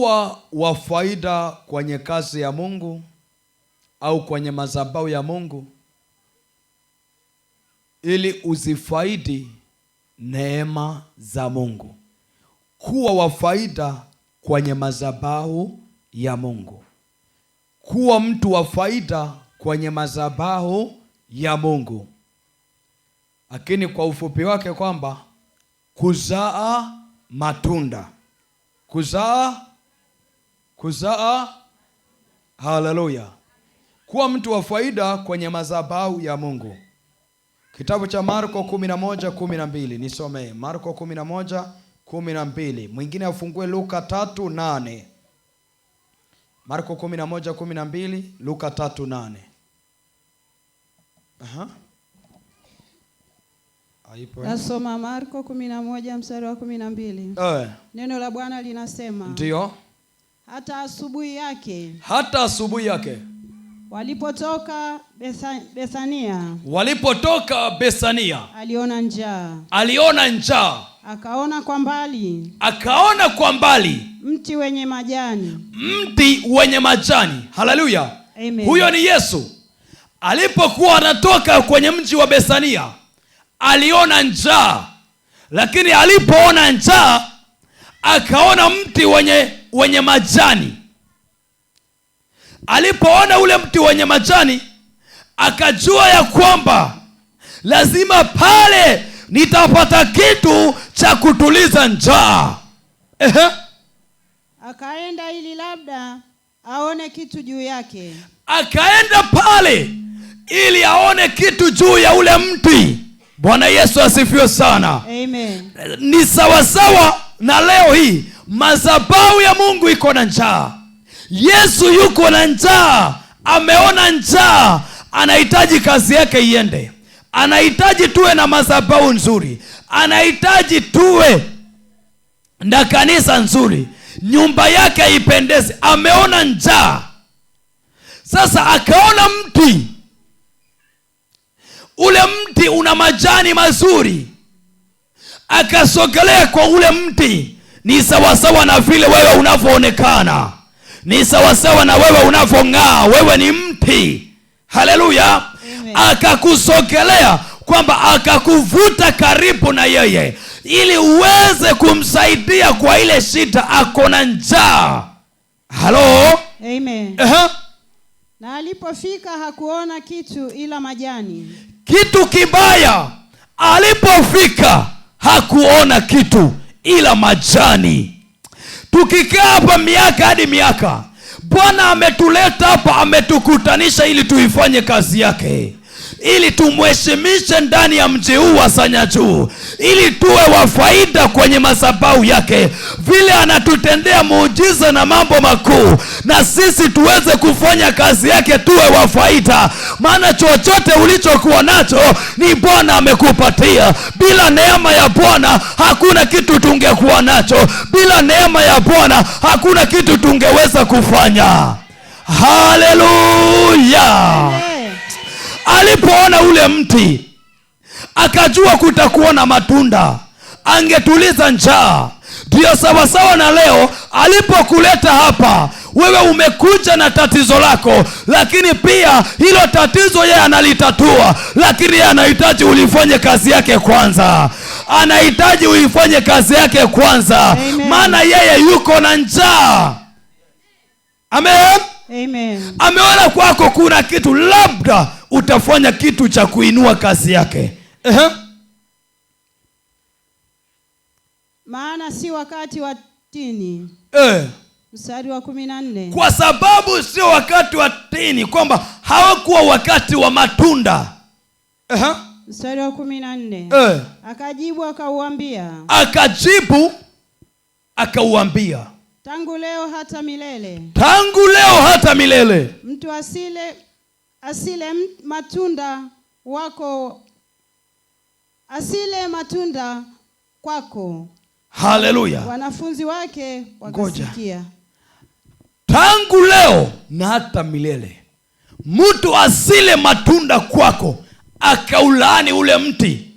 kuwa wa faida kwenye kazi ya Mungu au kwenye madhabahu ya Mungu ili uzifaidi neema za Mungu. Kuwa wa faida kwenye madhabahu ya Mungu. Kuwa mtu wa faida kwenye madhabahu ya Mungu. Lakini kwa ufupi wake kwamba kuzaa matunda. Kuzaa haleluya. Kuwa mtu wa faida kwenye madhabahu ya Mungu. Kitabu cha Marko 11:12 nisomee. Marko 11:12. Mwingine afungue Luka 3:8. Marko 11:12, Luka 3:8. Nasoma Marko 11 mstari wa 12. Neno la Bwana linasema, ndio, hata asubuhi yake walipotoka Bethania, aliona njaa. Akaona kwa mbali mti wenye majani. Haleluya. Amen. Huyo ni Yesu. Alipokuwa anatoka kwenye mji wa Bethania, aliona njaa. Lakini alipoona njaa, akaona mti wenye majani. Alipoona ule mti wenye majani, akajua ya kwamba lazima pale nitapata kitu cha kutuliza njaa. Akaenda ili labda aone kitu juu yake. Akaenda pale ili aone kitu juu ya ule mti. Bwana Yesu asifiwe sana. Amen. Ni sawasawa na leo hii madhabahu ya Mungu iko na njaa. Yesu yuko na njaa, ameona njaa, anahitaji kazi yake iende. Anahitaji tuwe na madhabahu nzuri. Anahitaji tuwe na kanisa nzuri. Nyumba yake ipendeze. Ameona njaa. Sasa akaona mti. Ule mti una majani mazuri. Akasogelea kwa ule mti. Ni sawasawa na vile wewe unavyoonekana. Ni sawasawa na wewe unavyong'aa. Wewe ni mti. Haleluya. Akakusogelea kwamba akakuvuta karibu na yeye ili uweze kumsaidia kwa ile shida. Ako na njaa. Halo. Amen. Na alipofika hakuona kitu ila majani. Kitu kibaya, alipofika hakuona kitu ila majani. Tukikaa hapa miaka hadi miaka, Bwana ametuleta hapa, ametukutanisha ili tuifanye kazi yake, ili tumheshimishe ndani ya mji huu wa Sanyajuu, ili tuwe wa faida kwenye madhabahu yake. Vile anatutendea muujiza na mambo makuu, na sisi tuweze kufanya kazi yake, tuwe wa faida. Maana chochote ulichokuwa nacho ni Bwana amekupatia. Bila neema ya Bwana hakuna kitu tungekuwa nacho. Bila neema ya Bwana hakuna kitu tungeweza kufanya. Haleluya. Alipoona ule mti, akajua kutakuwa na matunda, angetuliza njaa. Ndio sawasawa na leo alipokuleta hapa. Wewe umekuja na tatizo lako, lakini pia hilo tatizo yeye analitatua, lakini yeye anahitaji ulifanye kazi yake kwanza. Anahitaji uifanye kazi yake kwanza. Maana yeye yuko na njaa. Amen. Amen. Ameona kwako kuna kitu, labda utafanya kitu cha kuinua kazi yake. Maana si wakati wa tini. Mstari wa 14. Kwa sababu sio wakati wa tini, kwamba hawakuwa wakati wa matunda. Mstari wa 14. Akajibu akauambia. Tangu leo hata milele. Mtu asile matunda kwako. Haleluya. Wanafunzi wake wakasikia. Tangu leo na hata milele. Mtu asile matunda kwako. Akaulaani ule mti.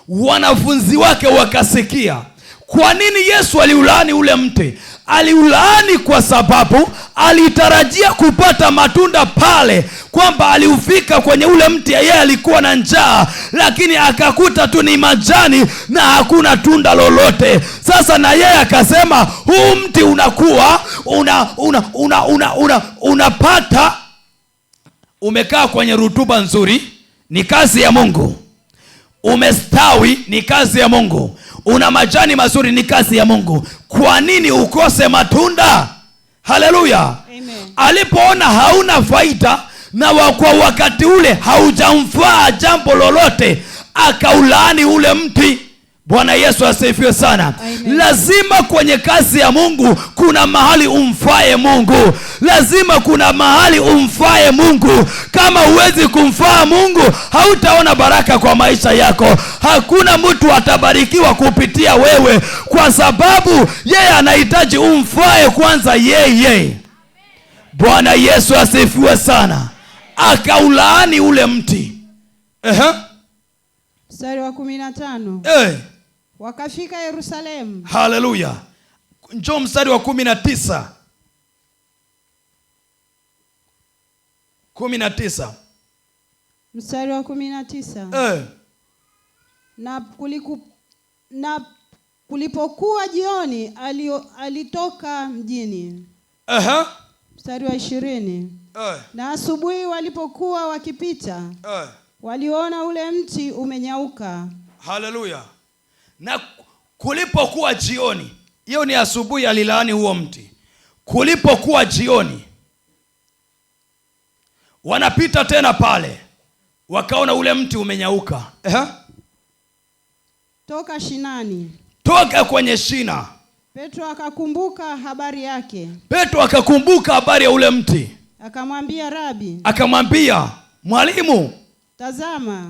Wanafunzi wake wakasikia. Kwa nini Yesu aliulaani ule mti? Aliulaani kwa sababu alitarajia kupata matunda pale, kwamba aliufika kwenye ule mti, yeye alikuwa na njaa, lakini akakuta tu ni majani na hakuna tunda lolote. Sasa na yeye akasema huu mti unakuwa unapata, umekaa kwenye rutuba nzuri, ni kazi ya Mungu. Umestawi, ni kazi ya Mungu. Una majani mazuri, ni kazi ya Mungu. Kwa nini ukose matunda? Haleluya. Alipoona hauna faida na kwa wakati ule haujamfaa jambo lolote, akaulaani ule mti. Bwana Yesu asifiwe sana. Amen. Lazima kwenye kazi ya Mungu kuna mahali umfae Mungu. Lazima kuna mahali umfae Mungu. Kama huwezi kumfaa Mungu, hautaona baraka kwa maisha yako. Hakuna mtu atabarikiwa kupitia wewe, kwa sababu yeye anahitaji umfae kwanza yeye. Bwana Yesu asifiwe sana. Akaulaani ule mti. Mstari wa 15. Wakafika Yerusalemu. Haleluya. Njoo mstari wa 19. 19. Mstari wa 19. Na kulipokuwa jioni alitoka mjini. Mstari wa 20. Na asubuhi walipokuwa wakipita, waliona ule mti umenyauka. Haleluya. Na kulipokuwa jioni, hiyo ni asubuhi, alilaani huo mti. Kulipokuwa jioni, wanapita tena pale, wakaona ule mti umenyauka. Toka shinani. Toka kwenye shina. Petro akakumbuka habari yake. Petro akakumbuka habari ya ule mti. Akamwambia Rabi. Akamwambia Mwalimu,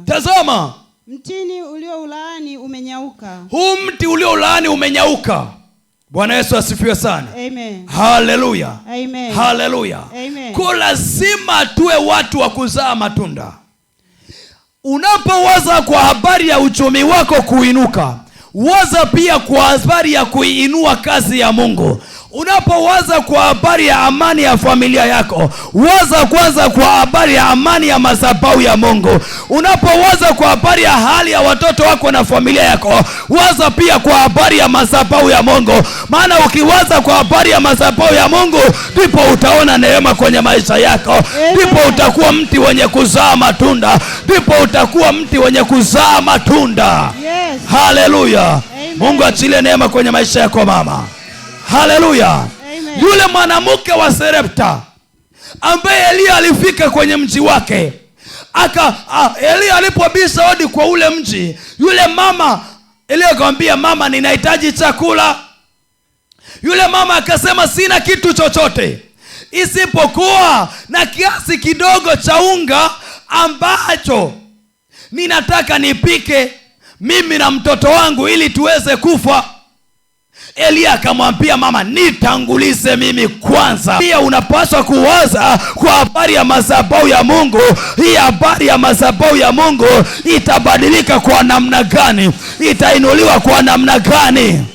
tazama mtini ulioulaani umenyauka. Huu mti ulioulaani umenyauka. Bwana Yesu asifiwe sana. Amen. Haleluya. Amen. Haleluya. Amen. Kwa lazima tuwe watu wa kuzaa matunda. Unapowaza kwa habari ya uchumi wako kuinuka, waza pia kwa habari ya kuinua kazi ya Mungu. Unapowaza kwa habari ya amani ya familia yako, waza kwanza kwa habari ya amani ya madhabahu ya Mungu. Unapowaza kwa habari ya hali ya watoto wako na familia yako, waza pia kwa habari ya madhabahu ya Mungu. Maana ukiwaza kwa habari ya madhabahu ya Mungu, ndipo utaona neema kwenye maisha yako. Ndipo utakuwa mti wenye kuzaa matunda. Ndipo utakuwa mti wenye kuzaa matunda. Yes. Haleluya. Mungu achilie neema kwenye maisha yako mama. Haleluya. Yule mwanamke wa Sarepta ambaye Elia alifika kwenye mji wake, Elia alipobisha hodi kwa ule mji, yule mama, Elia akamwambia, mama, ninahitaji chakula. Yule mama akasema, sina kitu chochote isipokuwa na kiasi kidogo cha unga ambacho ninataka nipike mimi na mtoto wangu ili tuweze kufa. Elia akamwambia, mama, nitangulize mimi kwanza. Pia unapaswa kuwaza kwa habari ya madhabahu ya Mungu. Hii habari ya madhabahu ya Mungu itabadilika kwa namna gani? Itainuliwa kwa namna gani?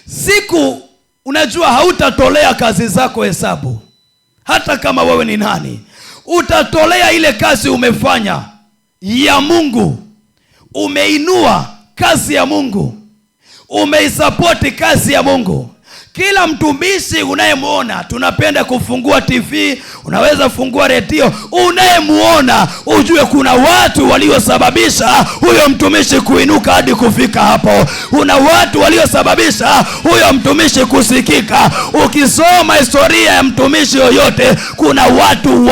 Siku unajua hautatolea kazi zako hesabu. Hata kama wewe ni nani, utatolea ile kazi umefanya ya Mungu. Umeinua kazi ya Mungu, umeisapoti kazi ya Mungu. Kila mtumishi unayemuona, tunapenda kufungua TV, unaweza fungua redio, unayemuona ujue kuna watu waliosababisha huyo mtumishi kuinuka hadi kufika hapo. Kuna watu waliosababisha huyo mtumishi kusikika. Ukisoma historia ya mtumishi yoyote, kuna watu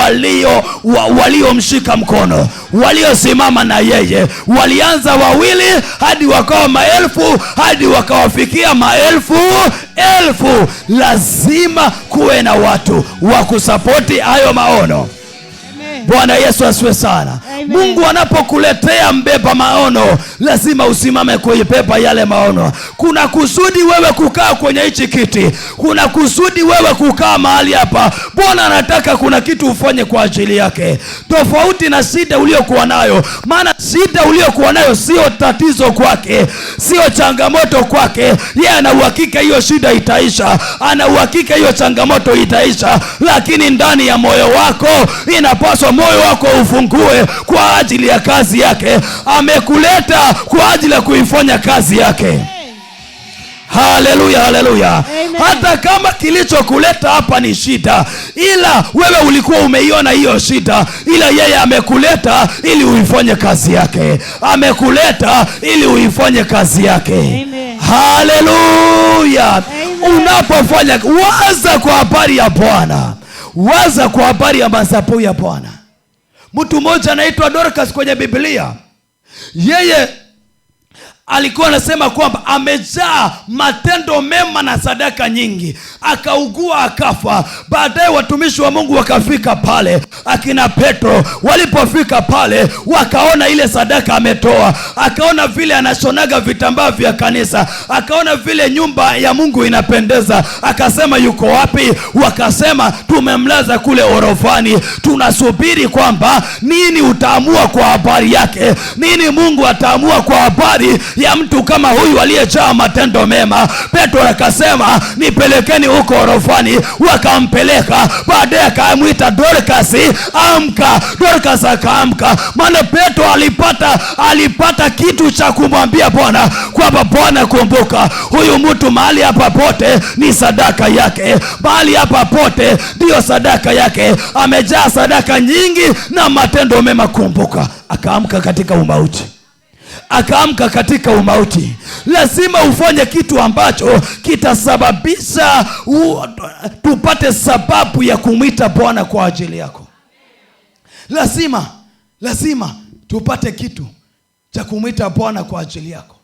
waliomshika mkono, waliosimama na yeye. Walianza wawili hadi wakawa maelfu, hadi wakawafikia maelfu. Lazima kuwe na watu wa kusapoti hayo maono. Amen. Bwana Yesu asifiwe sana. Amen. Mungu anapokuletea mbeba maono, lazima usimame kuibeba yale maono. Kuna kusudi wewe kukaa kwenye hichi kiti, kuna kusudi wewe kukaa mahali hapa. Bwana anataka kuna kitu ufanye kwa ajili yake, tofauti na shida uliokuwa nayo. Maana shida uliokuwa nayo sio tatizo kwake, sio changamoto kwake. Yeye ana uhakika hiyo shida itaisha, ana uhakika hiyo changamoto itaisha, lakini ndani ya moyo wako inapaswa moyo wako ufungue kwa ajili ya kazi yake. Amekuleta kwa ajili ya kuifanya kazi yake. Haleluya, haleluya. Hata kama kilichokuleta hapa ni shida, ila wewe ulikuwa umeiona hiyo shida, ila yeye amekuleta ili uifanye kazi yake. Amekuleta ili uifanye kazi yake. Haleluya. Unapofanya, waza kwa habari ya Bwana, waza kwa habari ya madhabahu ya Bwana. Mtu mmoja anaitwa Dorcas kwenye Biblia, yeye alikuwa anasema kwamba amejaa matendo mema na sadaka nyingi, akaugua akafa. Baadaye watumishi wa Mungu wakafika pale, akina Petro walipofika pale, wakaona ile sadaka ametoa, akaona vile anashonaga vitambaa vya kanisa, akaona vile nyumba ya Mungu inapendeza, akasema yuko wapi? Wakasema tumemlaza kule orofani, tunasubiri kwamba nini utaamua kwa habari yake, nini Mungu ataamua kwa habari ya mtu kama huyu aliyejaa matendo mema. Petro akasema nipelekeni huko orofani, wakampeleka. Baadaye akamwita Dorcas, amka. Dorcas akaamka, maana Petro alipata kitu cha kumwambia Bwana kwamba Bwana, kumbuka huyu mtu mahali hapa pote ni sadaka yake, mahali hapa pote ndio sadaka yake, amejaa sadaka nyingi na matendo mema, kumbuka. Akaamka katika umauti, akaamka katika umauti. Lazima ufanye kitu ambacho kitasababisha tupate sababu ya kumwita Bwana kwa ajili yako. Lazima tupate kitu cha kumwita Bwana kwa ajili yako.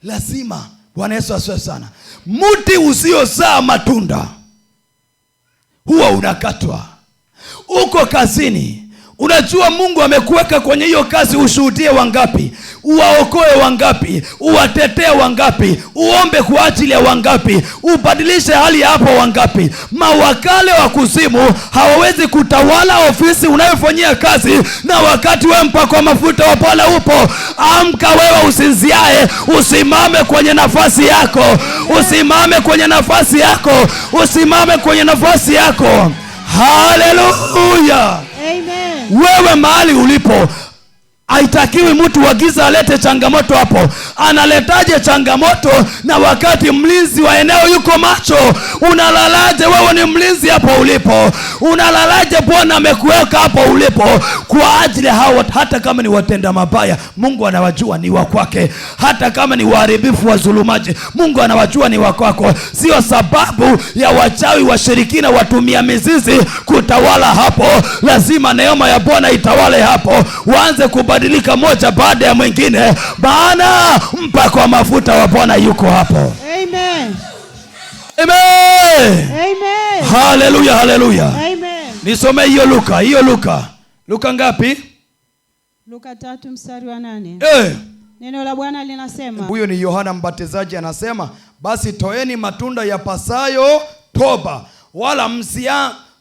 Lazima. Bwana Yesu asifiwe sana. Mti usiozaa matunda huwa unakatwa. Uko kazini, unajua Mungu amekuweka kwenye hiyo kazi, ushuhudie wangapi, uwaokoe wangapi, uwatetee wangapi, uombe kwa ajili ya wangapi, ubadilishe hali ya hapo wangapi. Mawakala wa kuzimu hawawezi kutawala ofisi unayofanyia kazi na wakati wewe mpako mafuta wa Bwana upo. Amka wewe usinziae, usimame kwenye nafasi yako, usimame kwenye nafasi yako, usimame kwenye nafasi yako. Haleluya. Amen. Wewe mahali ulipo, haitakiwi mtu wa giza alete changamoto hapo. Analetaje changamoto na wakati mlinzi wa eneo yuko macho? Unalalaje? Wewe ni mlinzi hapo ulipo, unalalaje? Bwana amekuweka hapo ulipo kwa ajili hao. Hata kama ni watenda mabaya, Mungu anawajua ni wa kwake. Hata kama ni waharibifu wa zulumaji, Mungu anawajua ni wa kwako. Sio sababu ya wachawi, washirikina, watumia mizizi kutawala hapo. Lazima neema ya Bwana itawale hapo, waanze kubadilika moja baada ya mwingine, maana mpako wa mafuta wa Bwana yuko hapo. Amen. Amen. Amen. Haleluya, haleluya. Amen. Nisome hiyo Luka ngapi? Luka 3:8. Neno la Bwana linasema, huyo ni Yohana Mbatizaji anasema, basi toeni matunda yapasayo toba, wala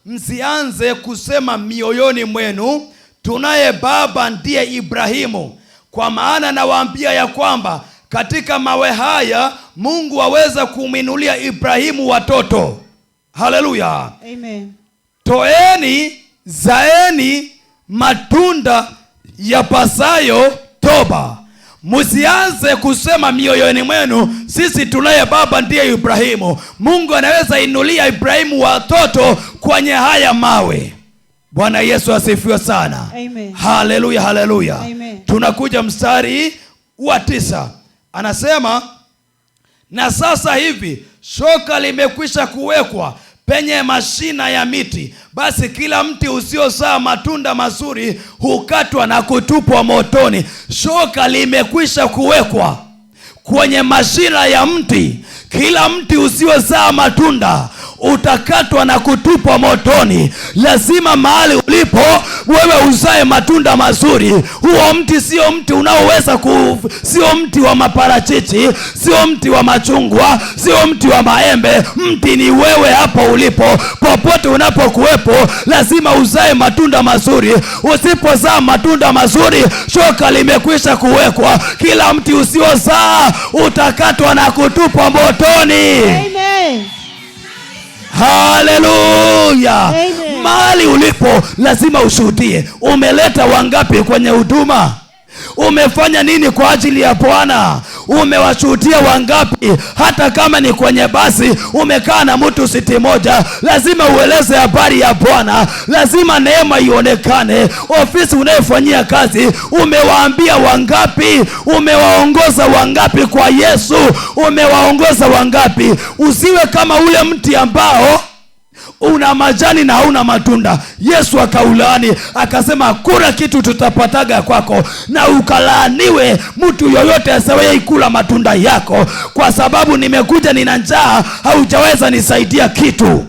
msianze kusema mioyoni mwenu, tunaye baba ndiye Ibrahimu. Kwa maana nawaambia ya kwamba katika mawe haya Mungu aweza kumwinulia Ibrahimu watoto. Haleluya. Amen. Toeni, zaeni matunda yapasayo toba. Msianze kusema mioyoni mwenu, sisi tunaye baba ndiye Ibrahimu. Mungu anaweza inulia Ibrahimu watoto kwenye haya mawe. Bwana Yesu asifiwe sana. Amen. Haleluya, haleluya. Amen. Tunakuja mstari wa 9. Anasema, na sasa hivi shoka limekwisha kuwekwa penye mashina ya miti, basi kila mti usiozaa matunda mazuri hukatwa na kutupwa motoni. Shoka limekwisha kuwekwa kwenye mashina ya mti. Kila mti usiozaa matunda utakatwa na kutupwa motoni. Lazima mahali ulipo wewe uzae matunda mazuri. Huo mti sio mti unaoweza sio mti wa maparachichi, sio mti wa machungwa, sio mti wa maembe. Mti ni wewe hapo ulipo. Popote unapokuwepo lazima uzae matunda mazuri. Usipozaa matunda mazuri, shoka limekwisha kuwekwa. Kila mti usiozaa utakatwa na kutupwa motoni. Amen. Haleluya. Mahali ulipo lazima ushuhudie. Umeleta wangapi kwenye huduma? Umefanya nini kwa ajili ya Bwana? Umewashuhudia wangapi? Hata kama ni kwenye basi umekaa na mtu siti moja, lazima ueleze habari ya Bwana. Lazima neema ionekane. Ofisi unayofanyia kazi, umewaambia wangapi? Umewaongoza wangapi kwa Yesu? Umewaongoza wangapi? Usiwe kama ule mti ambao una majani na hauna matunda. Yesu akaulaani, akasema hakuna kitu tutapataga kwako, na ukalaaniwe mtu yoyote asiyewahi kula matunda yako, kwa sababu nimekuja nina njaa, haujaweza nisaidia kitu.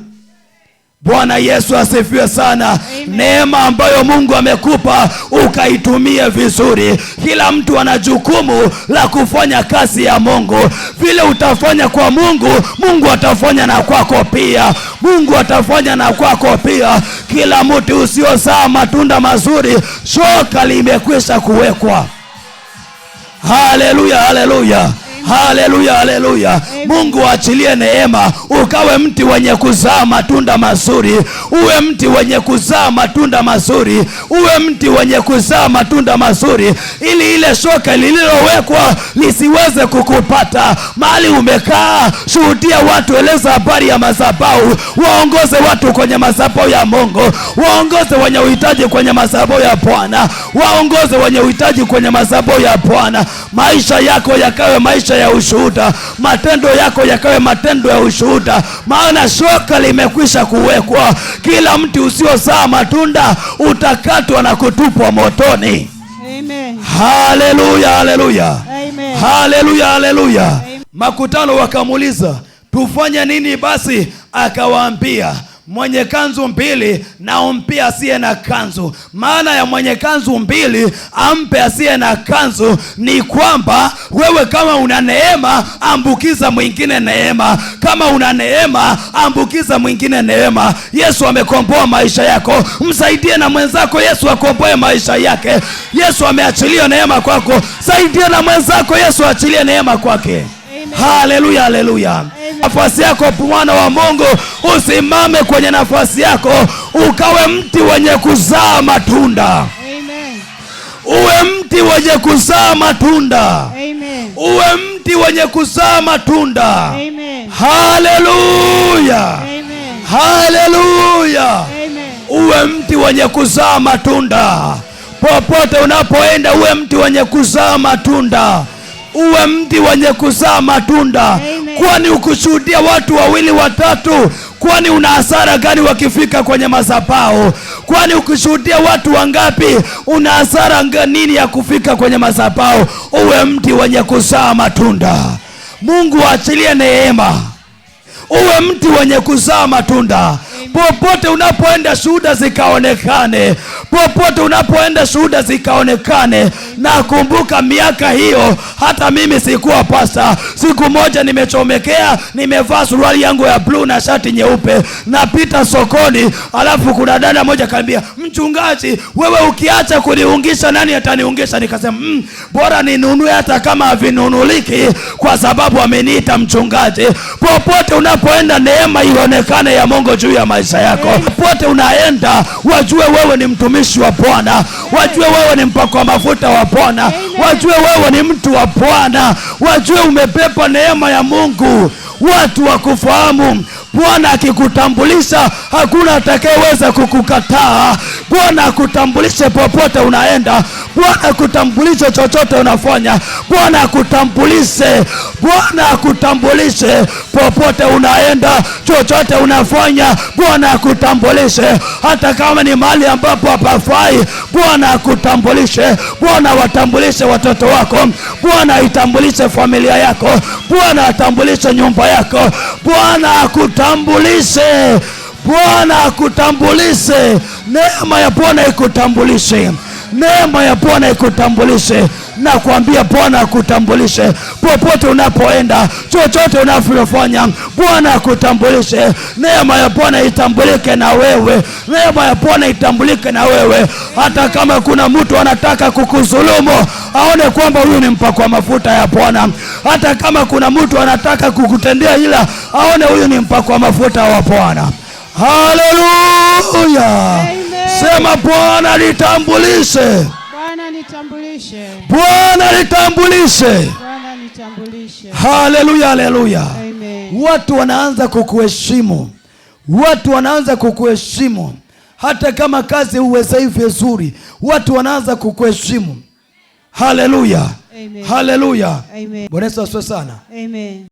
Bwana Yesu asifiwe sana. Amen. Neema ambayo Mungu amekupa ukaitumie vizuri. Kila mtu ana jukumu la kufanya kazi ya Mungu. Vile utafanya kwa Mungu, Mungu atafanya na kwako pia. Mungu atafanya na kwako pia. Kila mtu usiozaa matunda mazuri, shoka limekwisha kuwekwa. Haleluya, haleluya. Haleluya, haleluya. Mungu achilie neema ukawe mti wenye kuzaa matunda mazuri. Uwe mti wenye kuzaa matunda mazuri. Uwe mti wenye kuzaa matunda mazuri, ili ile shoka lililowekwa lisiweze kukupata. Mahali umekaa, shuhudia watu, eleza habari ya madhabahu. Waongoze watu kwenye madhabahu ya Mungu. Waongoze wenye uhitaji kwenye madhabahu ya Bwana. Waongoze wenye uhitaji kwenye madhabahu ya Bwana. Maisha yako yakawe maisha ya ushuhuda. Matendo yako yakawe matendo ya ushuhuda, maana shoka limekwisha kuwekwa. Kila mti usiozaa matunda utakatwa na kutupwa motoni. Amen. Haleluya, haleluya. Amen. Haleluya, haleluya. Makutano wakamuuliza, tufanye nini basi? Akawaambia, mwenye kanzu mbili na umpe asiye na kanzu. Maana ya mwenye kanzu mbili ampe asiye na kanzu ni kwamba wewe kama una neema, ambukiza mwingine neema. Kama una neema, ambukiza mwingine neema. Yesu amekomboa maisha yako, msaidie na mwenzako Yesu akomboe maisha yake. Yesu ameachilia neema kwako, saidia na mwenzako Yesu achilie neema kwake. Haleluya, haleluya. Nafasi yako mwana wa Mungu, usimame kwenye nafasi yako ukawe mti wenye kuzaa matunda. Amen. Uwe mti wenye kuzaa matunda. Amen. Uwe mti wenye kuzaa matunda. Amen. Haleluya. Amen. Haleluya. Amen. Uwe mti wenye kuzaa matunda. Popote unapoenda uwe mti wenye kuzaa matunda. Uwe mti wenye kuzaa matunda. Amen. Kwani ukushuhudia watu wawili watatu, kwani una hasara gani wakifika kwenye madhabahu? Kwani ukishuhudia watu wangapi, una hasara nini ya kufika kwenye madhabahu? Uwe mti wenye kuzaa matunda. Mungu achilie neema. Uwe mti wenye kuzaa matunda. Popote unapoenda shuhuda zikaonekane. Popote unapoenda shuhuda zikaonekane. Na kumbuka miaka hiyo hata mimi sikuwa pasta. Siku moja nimechomekea, nimevaa suruali yangu ya blue na shati nyeupe, napita sokoni, alafu kuna dada moja kaniambia, mchungaji, wewe ukiacha kuniungisha nani ataniungisha? Nikasema bora ninunue hata kama havinunuliki, kwa sababu ameniita mchungaji. Popote unapoenda neema ionekane ya Mungu juu ya maisha yako. Popote unaenda wajue wewe ni mtumishi wa Bwana. Wajue wewe ni mpakwa mafuta wa Bwana. Wajue wewe ni mtu wa Bwana. Wajue umepepa neema ya Mungu. Watu wakufahamu. Bwana akikutambulisha hakuna atakayeweza kukukataa. Bwana akutambulishe popote unaenda. Bwana akutambulishe chochote unafanya. Bwana akutambulishe. Bwana akutambulishe popote unaenda, chochote unafanya. Bwana akutambulishe hata kama ni mahali ambapo hapafai. Bwana akutambulishe. Bwana watambulishe watoto wako. Bwana itambulishe familia yako. Bwana atambulishe nyumba yako. Bwana akutambulishe. Bwana akutambulishe. Neema ya Bwana ikutambulishe. Neema ya Bwana ikutambulishe. Na kuambia Bwana akutambulishe popote unapoenda, chochote unafanya. Bwana akutambulishe. Neema ya Bwana itambulike na wewe. Neema ya Bwana itambulike na wewe. Hata kama kuna mtu anataka kukudhulumu, aone kwamba huyu ni mpakwa mafuta ya Bwana. Hata kama kuna mtu anataka kukutendea ila, aone huyu ni mpakwa mafuta wa Bwana. Haleluya. Sema Bwana nitambulishe. Bwana nitambulishe. Bwana nitambulishe. Bwana nitambulishe. Haleluya, haleluya. Amen. Watu wanaanza kukuheshimu. Watu wanaanza kukuheshimu. Hata kama kazi uwezei vizuri, watu wanaanza kukuheshimu. Haleluya. Amen. Haleluya. Amen. Bwana Yesu asifiwe sana. Amen.